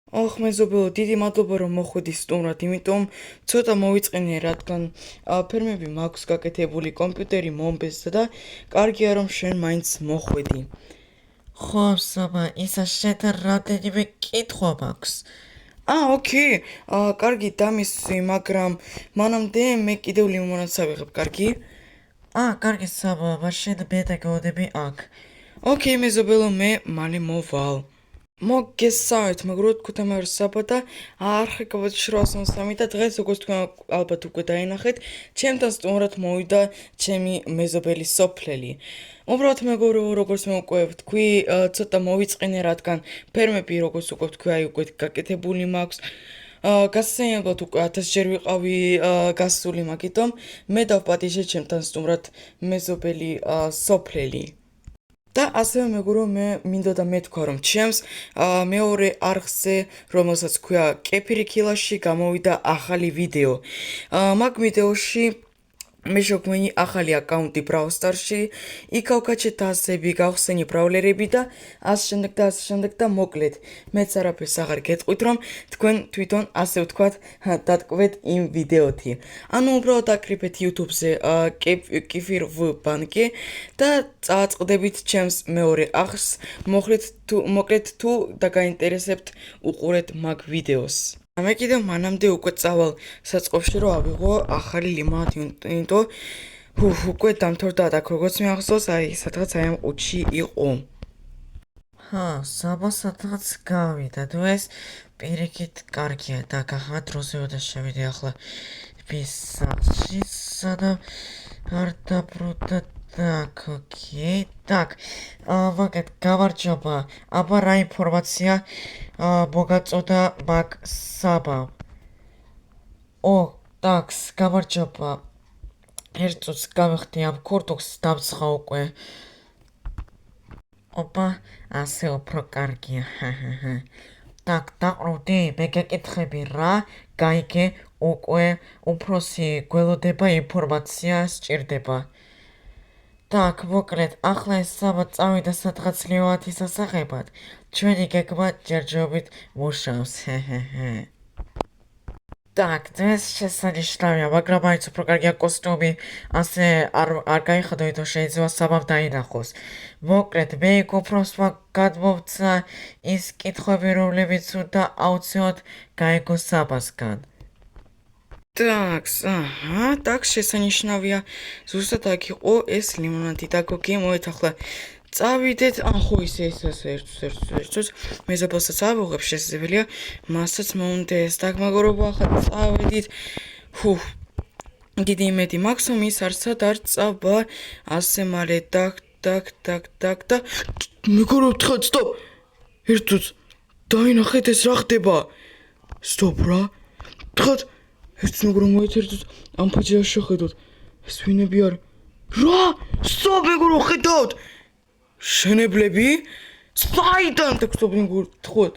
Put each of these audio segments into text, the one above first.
ოხ მეზობელო, დიდი მადლობა რომ მოხვედი სტუმრად, იმიტომ ცოტა მოვიწყენე, რადგან ფერმები მაქვს გაკეთებული კომპიუტერი მომბეზდა და კარგია რომ შენ მაინც მოხვედი. ხო, საბა, ისა შეთა რამდენიმე კითხვა მაქვს. ოკეი, კარგი დამისვი, მაგრამ მანამდე მე კიდევ ლიმონადს ავიღებ, კარგი? კარგი საბა, მაშინ მე დაგავდები აქ. ოკეი, მეზობელო, მე მალე მოვალ. მოგესალმებით, მეგრუთ ქუთამარ საბადა არხეკავად შროსნოსამი და დღეს როგორც თქვენ ალბათ უკვე დაინახეთ, ჩემთან სტუმრად მოვიდა ჩემი მეზობელი სოფლელი. უბრალოდ მეგობრებო, როგორც მე უკვე ვთქვი, ცოტა მოვიწყენე, რადგან ფერმები როგორც უკვე ვთქვი, აი უკვე გაკეთებული მაქვს. გასაინებლად უკვე 1000-ჯერ ვიყავი გასული, მაგიტომ მე დავპატიჟე ჩემთან სტუმრად მეზობელი სოფლელი. და ასევე მეგობრებო, მე მინდოდა მეთქვა რომ ჩემს მეორე არხზე, რომელსაც ქვია კეფირი ქილაში, გამოვიდა ახალი ვიდეო. მაგ ვიდეოში მე შევქმნი ახალი აკაუნტი Brawl Stars-ში, იქავკაჩე თასები, გავხსენი ბრაულერები და ასე შემდეგ და მოკლედ მეც არაფერს აღარ გეტყვით რომ თქვენ თვითონ ასე ვთქვათ დატკბეთ იმ ვიდეოთი. ანუ უბრალოდ აკრიფეთ YouTube-ზე კეფირ ბანკი და წააწყდებით ჩემს მეორე არხს, მოკლედ თუ დაგაინტერესებთ უყურეთ მაგ ვიდეოს. მე კიდევ მანამდე უკვე წავალ საწყობში რომ ავიღო ახალი ლიმონადი, იმიტომ უკვე დამთავრდა აქ როგორც მეახსოვს, აი სადღაც აი ამ ყუთში იყო. საბა სადღაც გავიდა, თუ ეს პირიქით კარგია და გახმა დროზე და შევიდე ახლა ბისახში, სადაც არ დაბრუნდა. Так, окей. Так, ვაგეთ გავარჯობა. აბა რა ინფორმაცია მოგაწოდა მაგ საბა. так, გავარჯობა. ერთ წუთს გავიხდი ამ ქურთუქს დამცხა უკვე. ოპა, ასე უფრო კარგია. так, დაყრუდი, მე გეკითხები რა, გაიგე, უკვე უფროსი გველოდება ინფორმაცია სჭირდება. так, მოკლედ, ახლა ეს საბა წავიდა სადღაც ლიმონათის ასაღებად. ჩვენი გეგმა ჯერჯერობით მუშაობს. так, დღეს შესანიშნავია, მაგრამ მაინც უფრო კარგია კოსტუმი, ასე არ გაიხადო, იმიტომ შეიძლება საბამ დაინახოს. მოკლედ, მე იქ უფროსმა გადმოვცა ის კითხვები, რომლებიც უნდა აუცილებლად გაიგო საბასგან. так, შესანიშნავია. ზუსტად აქ იყო ეს ლიმონადი და გოგი მოეთ ახლა წავიდეთ, ხო ისე ერთს მეზობელსაც ავიღებ შესაძლებელია, მასაც მომდე ეს და მეგობრებო, ახლა წავედით. დიდი იმედი მაქვს რომ ის არცად არ წავა ასე მალე და მეგობრებო, თხეთ, სტოპ! ერთს დაინახეთ ეს რა ხდება? სტოპ რა. თხეთ ეს მეგობრებო, მოეთერთოთ ამ ფაჩას შეხედოთ. ეს ვინები არის? რა? სტოპ მეგობრებო, ხედავთ! შენებლები? საიდან ტექსტობ მეგობრებო, თხოთ.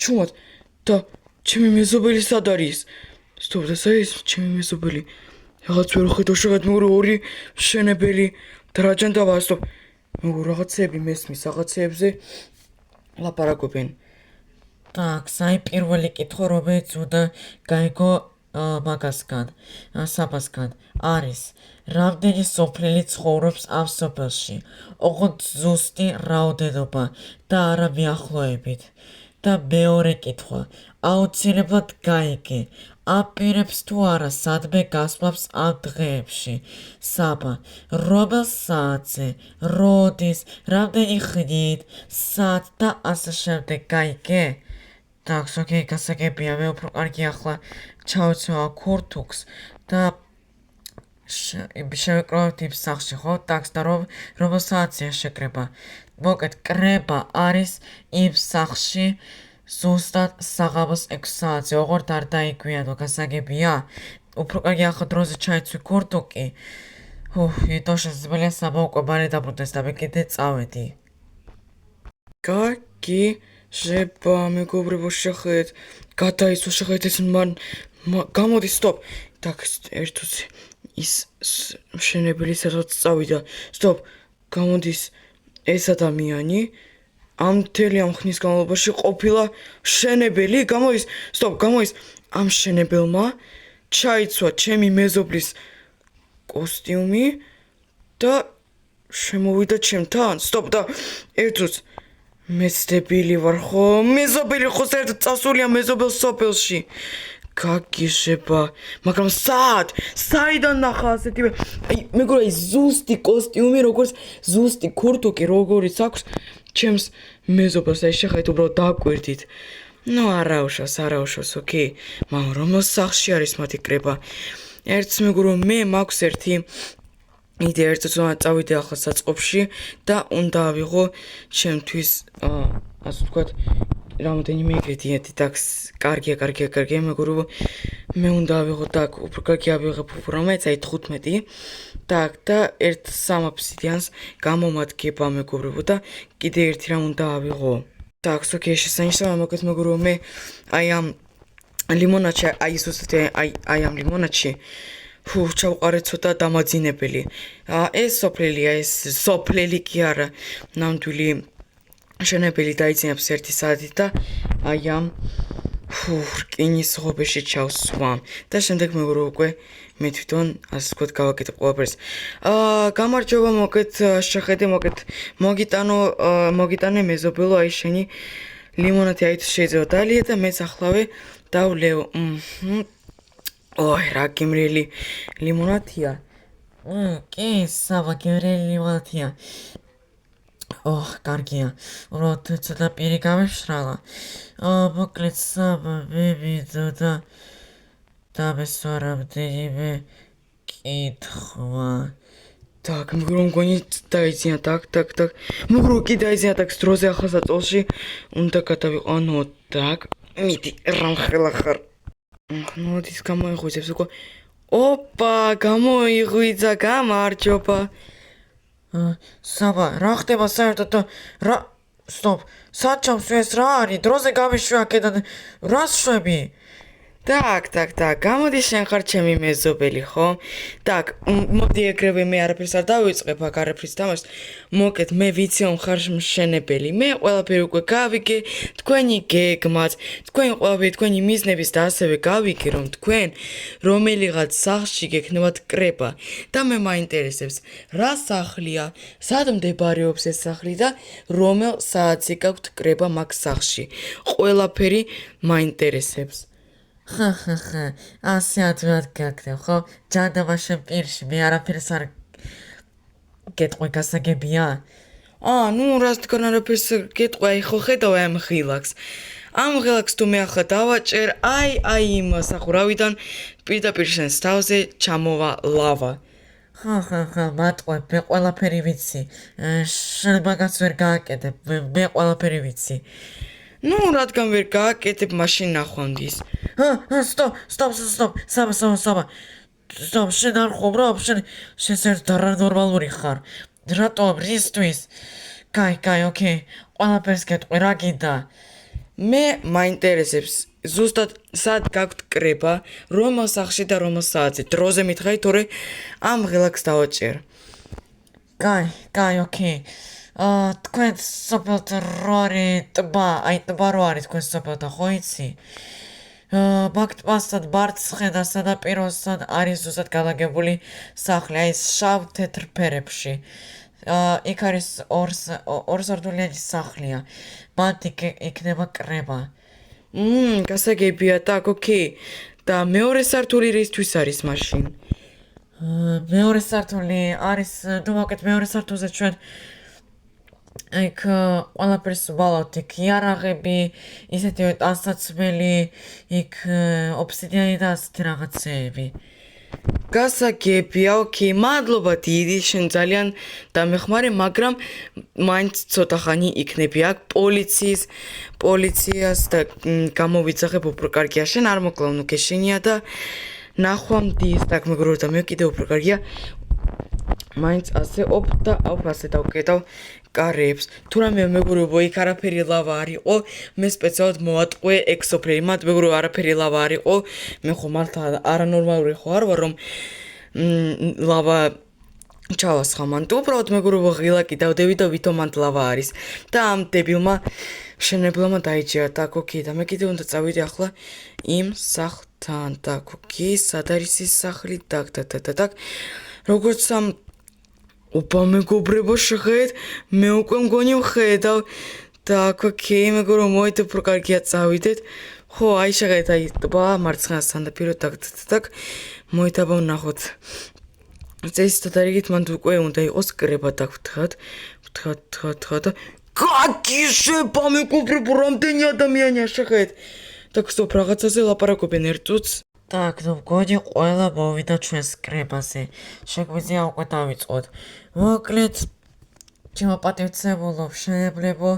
ჩუმად და ჩემი მეზობელი სად არის? სტოპ და საერთოდ ეს ჩემი მეზობელი. რაღაც ვერ ხედავ შეგად მეგობრებო, ორი შენებელი და რა ჯანდაბა, სტოპ. მეგობრებო, რაღაცეები მესმის, რაღაცეებზე ლაპარაკობენ. так, საი პირველი კითხვა რომელიც უნდა გაიგო მაგასგან, საბასგან, არის რამდენი სოფლელი ცხოვრობს ამ სოფელში, ოღონდ ზუსტი რაოდენობა და არა მიახლოებით. და მეორე კითხვა, აუცილებლად გაიგე, აპირებს თუ არა სადმე გასვლას ამ დღეებში. საბა, რომელ საათზე, როდის, რამდენი ხნით, სად და ასე შემდეგ, გაიგე? так, окей, გასაგებია, მე უფრო კარგი ახლა ჩავეცვა ქურთუქს და შევეკროვებთ იმ სახში, ხო? так, და რომელ საათზეა შეკრება? მოკლედ, კრება არის იმ სახში ზუსტად საღამოს 6 საათზე, ოღონდ არ დაიგვიანო, გასაგებია? უფრო კარგი ახლა დროზე ჩაიცვი ქურთუკი. იმიტომ შესაძლებელია საბა უკვე მალე დაბრუნდეს და მე კიდე წავედი. კარგი, ჟება, მეგობრებო, შეხედეთ, გადაიცვა, შეხედეთ ეს გამოდის, სტოპ. так, ერთუც ის შენებელი სადაც წავიდა. სტოპ, გამოდის ეს ადამიანი ამ მთელი ამ ხნის განმავლობაში ყოფილა შენებელი გამოის ამ შენებელმა ჩაიცვა ჩემი მეზობლის კოსტიუმი და შემოვიდა ჩემთან და ერთუց მეც დებილი ვარ ხო მეზობელი ხო საერთოდ წასულია მეზობელ სოფელში გაგიშება მაგრამ საიდან ნახა ასეთივე მეგობრებო ის ზუსტი კოსტიუმი როგორც ზუსტი ქურთუკი როგორც აქვს ჩემს მეზობელს აი შეხედეთ უბრალოდ დააკვირდით ნუ არა უშავს ოკეი მაგრამ რომელ სახლში არის მათი კრება ერთს მეგობრებო მე მაქვს ერთი იდეა ერთს წავიდე ახლა საწყობში და უნდა ავიღო ჩემთვის ასე ვთქვათ რამოდენიმე ინგრედიენტი დაქს კარგია მეგობრებო მე უნდა ავიღო დაქ უფრო კარგი ავიღებ რომელიც აი 15 დაქ და ერთ 3 აფსიდიანს გამომადგება მეგობრებო და კიდე ერთი რამ უნდა ავიღო დაქს ოკეი შესანიშნავია მოგეთ მეგობრებო მე აი ამ ლიმონადში აი ზუსტად აი ამ ლიმონადში ჩავყარე ცოტა დამაძინებელი ეს სოფლელი კი არა ნამდვილი შენებელი დაიძინებს 1 საათით და აი ამ რკინის ღობეში ჩავსვამ და შემდეგ მეგობრებო უკვე მე თვითონ ასე ვთქვათ გავაკეთებ ყველაფერს გამარჯობა მოგეთ შეხედე მოგეთ მოგიტანე მეზობელო აი შენი ლიმონადი აი თუ შეიძლება დალია და მეც ახლავე დავლეო ოი რა გემრიელი ლიმონადია კი საბა გემრიელი ლიმონადია კარგია უბრალოდ ცოტა პირი გამეშრალა მოკლედ საბა მივიდო და დამესვარამდენიმე კითხვა так მგონი დაიძინა так მგონი კი დაიძინა так დროზე ახლა საწოლში უნდა გადავიყვანო так მიდი რამხელა ხარ მოდის გამოიღვიძებს უკვე ოპა გამოიღვიძა გამარჯობა საბა რა ხდება საერთოდ რა სტოპ საჩამს ეს რა არის დროზე გამიშვია აქედან რას შვები так გამოდი შენ ხარ ჩემი მეზობელი ხო так მოდი ეგრევე მე არაფერს არ დავიწყებ აქ არაფრის თამაშს მოკეთ მე ვიცი რომ ხარ მშენებელი მე ყველაფერი უკვე გავიგე თქვენი გეგმაც თქვენი მიზნების და ასევე გავიგე რომ თქვენ რომელიღაც სახლში გექნებათ კრება და მე მაინტერესებს რა სახლია სად მდებარეობს ეს სახლი და რომელ საათზე გაქვთ კრება მაგ სახლში ყველაფერი მაინტერესებს ასე ადვილად გაგდევ ხო ჯანდაბა შენ პირში მე არაფერს არ გეტყვი გასაგებია ნუ რას tkon არაფერს გეტყვი აი ხო ხედავ ამ ღილაკს თუ მე ახლა დავაჭერ აი იმ სახურავიდან პირდაპირ შენს თავზე ჩამოვა ლავა ხა მატყვებ მე ყველაფერი ვიცი შენ მაგას ვერ გააკეთებ მე ყველაფერი ვიცი ნუ რადგან ვერ გააკეთებ მაშინ ნახვამდის სტოპ საბა სტოპ შენ არ ხომრობ შენ საერთოდ არანორმალური ხარ რატომ რისთვის კაი ოკეი ყველაფერს გეტყვი რა გინდა მე მაინტერესებს ზუსტად სად გაქვთ კრება რომელ სახლში და რომელ საათზე დროზე მითხარი თორე ამ ღილაკს დავაჭერ კაი ოკეი თქვენ სოფელთან რო არის ტბა რო არის თქვენ სოფელთან ხო იცი მაგ ტბასთან მარცხენა სანაპიროსთან არის ზუსტად გადაგებული სახლი აი შავ თეთრ ფერებში იქ არის ორსართულიანი სახლია მათ იქნება კრება გასაგებია так ოკეი და მეორე სართული რისთვის არის მაშინ მეორე სართული არის ნუ მოკეთ მეორე სართულზე ჩვენ იქ ყველაფერს ვალავთ იქ იარაღები ისეთივე ტანსაცმელი იქ ობსიდიანი და ასეთი რაღაცეები გასაგებია ოკეი მადლობა დიდი შენ ძალიან დამეხმარე მაგრამ მაინც ცოტა ხანი იქნები აქ პოლიციას და გამოვიძახებ უფრო კარგია შენ არ მოკლავ ნუ გეშენია და ნახვამდის так მეგობრებო და მე კიდე უფრო კარგია მაინც ასე ასე დავკეტავ კარებს თუ რამე მეგობრებო იქ არაფერი ლავა არ იყო მე სპეციალურად მოვატყვე ექსოფრელი მათ მეგობრებო არაფერი ლავა არ იყო მე ხო მართლა არანორმალური ხო არ ვარ რომ ლავა ჩავასხამან თუ უბრალოდ მეგობრებო ღილა კიდავდები და ვითომ მანდლავა არის და ამ დებილმა მშენებლობა დაიჭირა და კოკი და მე კიდე უნდა წავიდე ახლა იმ სახლთან და კოკი სად არის ის სახლი დაკ როგორც ამ ოპა მეგობრებო შეხედეთ მე უკვე მგონი ვხედავ და კოკი მეგობრო მოიდი უფრო კარგია წავიდეთ ხო აი შეხედეთ აი ტბა მარცხნიდან და პირო დაკ მოიდება ვნახოთ წესით დარიგით მანდ უკვე უნდა იყოს კრება დაგვრთხათ და გაგიშება მეგობრებო რამდენი ადამიანია შეხედეთ და გსტოპ რაღაცაზე ლაპარაკობენ ერთ წუთს Так, ну მგონი ყველა მოვიდა ჩვენს კრებაზე. შეგვიძლია უკვე დავიწყოთ. მოკლედ, ჩემო პატივცემულო მშენებლებო,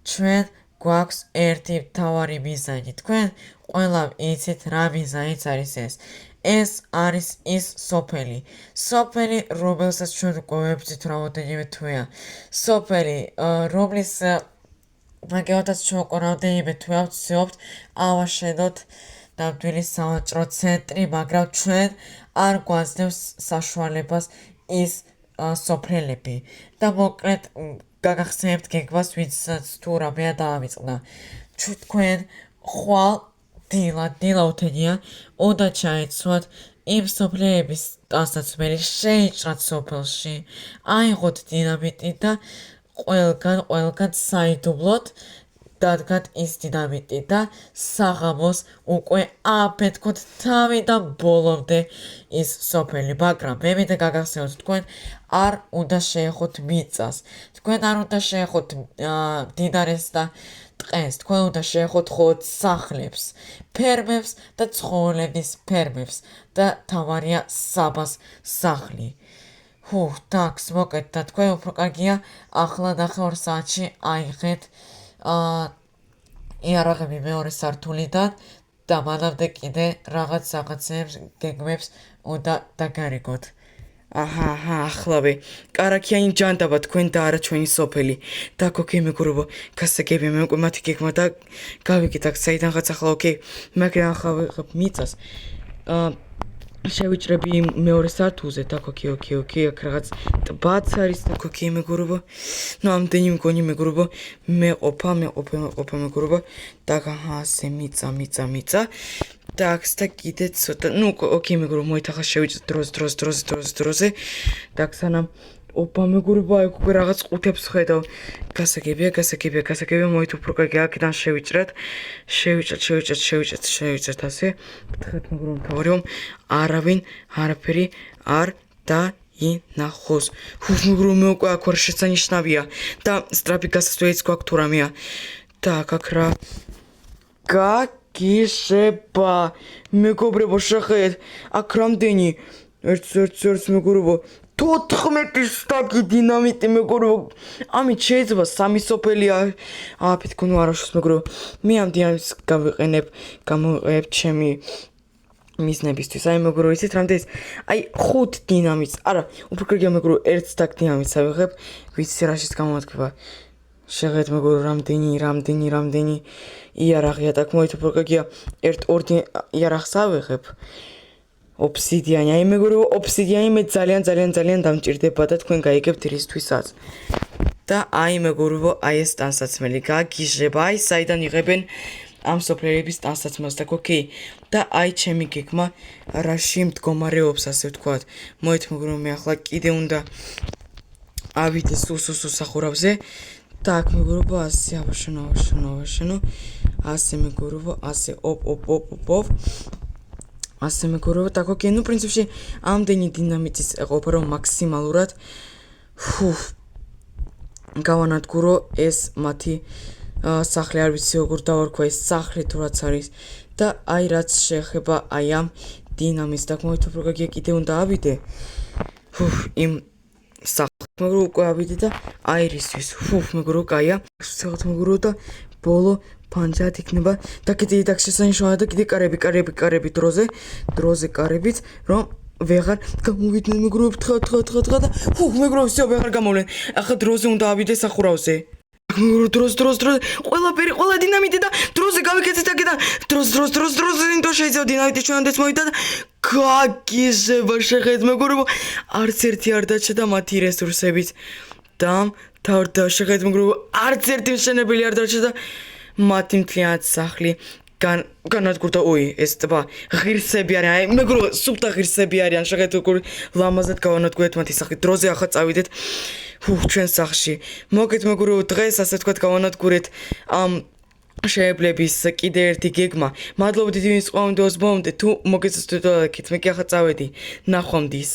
ჩვენ გვაქვს ერთი მთავარი მიზანი. თქვენ ყველა იცით რა მიზანიც არის ეს. ეს არის ის სოფელი. სოფელი, რომელსაც ჩვენ უკვე ვებრძვით რამდენიმე თვეა. სოფელი, რომლის მაგალითად ჩვენ უკვე რამდენიმე თვეა ვცდილობთ ავაშენოთ ნამდვილი სავაჭრო ცენტრი, მაგრამ ჩვენ არ გვაძლევს საშუალებას ის სოფლელები. და მოკლედ გაგახსენებთ გეგმას, ვინცაც თუ რამეა დაავიწყდა. თქვენ ხვალ დილა უთენია უნდა ჩაეცვათ იმ სოფლელების ტანსაცმელი შეიჭრათ სოფელში, აიღოთ დინამიტი და ყველგან საიდუმლოდ დადგათ ის დინამიტი და საღამოს უკვე აფეთქოთ თავიდან ბოლომდე ის სოფელი, მაგრამ მე მინდა გაგახსენოთ თქვენ არ უნდა შეეხოთ მიწას, თქვენ არ უნდა შეეხოთ მდინარეს და ტყეს, თქვენ უნდა შეეხოთ მხოლოდ სახლებს, ფერმებს და ცხოველების ფერმებს და თავარია საბას სახლი. ტაქს მოკეთ და თქვენ უფრო კარგია ახლა 2 საათში აიღეთ იარაღები მეორე სართულიდან და მანამდე კიდე რაღაცებს გეგმებს უნდა დაგარიგოთ. აჰა, ახლავე. კარაქიანი ჯანდაბა თქვენ და არა ჩვენი სოფელი. და კოკი მეგობრებო, გასაგებია მე უკვე მათი გეგმა და გავიკეთე საიდანღაც ახლა ოკეი. მაგრამ ახლა ვიღებ მიწას. შევიჭრები მეორე სართულზე და კოკი ოკეი, აქ რაღაც ტბაც არის და კოკი მეგობრებო. ნუ ამდენი მგონი მეგობრებო, მე ყოფა მეგობრებო და ასე მიწა. და აქ და კიდე ცოტა, ნუ ოკეი მეგობრებო, მოითახა შევიჭრეთ დროზე. და აქ სანამ ოპა მეგობრებო, აი უკვე რაღაც ყუთებს ხედავ. გასაგებია, მოით უფრო კარგი აქედან შევიჭრეთ ასე. გითხრათ მეგობრებო, მთავარი რომ არავინ არაფერი არ დაინახოს. მეგობრებო, მე უკვე აქ ვარ შესანიშნავია და სტრაფი გასასვლელიც გვაქვს თუ რამეა. და აქ რა გაგიშება მეგობრებო, შეხედეთ აქ რამდენი ერთ მეგობრებო 14 სტაკი დინამიტი მეგობრებო. ამით შეიძლება 3 სოფელი აფეთქო, ნუ არაშოს მეგობრებო. მე ამ დინამიტს გამოვიყენებ ჩემი მიზნებისთვის. აი მეგობრებო, იცით რამდენი? აი 5 დინამიტს, არა, უფრო კარგია მეგობრებო, 1 სტაკ დინამიტს ავიღებ, ვიცი რაშიც გამოადგება. შეხედეთ მეგობრებო, რამდენი იარაღია და მოით უფრო კარგია 1-2 იარაღს ავიღებ. ოფსიდიანი, აი მეგობრებო, ოფსიდიანი მე ძალიან დამჭირდება და თქვენ გაიგებთ რისთვისაც. და აი მეგობრებო, აი ეს ტანსაცმელი გაგიჟება, აი საიდან იღებენ ამ სოფლელების ტანსაცმელს და ოკეი. და აი ჩემი გეგმა რაში მდგომარეობს, ასე ვთქვათ. მოით მეგობრებო, მე ახლა კიდე უნდა ავიდე სახურავზე. და აქ მეგობრებო, ასე ავაშენო. ასე მეგობრებო, ასე ოპ. ასე მეგობრებო, და ოკეი, ნუ პრინციპში ამდენი დინამიტის ყოფა რომ მაქსიმალურად გავანადგურო ეს მათი სახლი, არ ვიცი როგორ დავარქვა ეს სახლი თუ რაც არის და აი რაც შეეხება აი ამ დინამიტს და მოით უფრო კარგია კიდე უნდა ავიდე იმ სახლს მეგობრებო, უკვე ავიდე და აი რისთვის მეგობრებო, კაია ვცეოთ მეგობრებო და ბოლო ფანჯად იქნება და კიდე შესანიშნავია და კიდე კარები დროზე კარებით რომ ვეღარ გამოვიდნენ მეგობრებო, თხა და მეგობრებო, всё ვეღარ გამოვლენ. ახლა დროზე უნდა ავიდე სახურავზე. დროზე ყველა დინამიტი და დროზე გავიქეცეთ აქედან დროზე შეიძლება დინამიტი ჩვენამდეც მოვიდა და გაგიზება შეხედეთ მეგობრებო არც ერთი არ დაჩა და მათი რესურსებით და თავდა შეხედეთ მეგობრებო არც ერთი მშენებელი არ დაჩა და მათი მთლიანად სახლი განადგურდა ეს ტბა ღირსები არიან აი მეგობრებო სუფთა ღირსები არიან შეხედეთ როგორ ლამაზად გავანადგურეთ მათი სახლი დროზე ახლა წავიდეთ ჩვენ სახლში მოგეთ მეგობრებო დღეს ასე ვთქვათ გავანადგურეთ შეებლების კიდე ერთი გეგმა მადლობა დიდი ვინც ყავდა ოსბომდე თუ მოგეცეთ მე კი ახლა წავედი ნახვამდის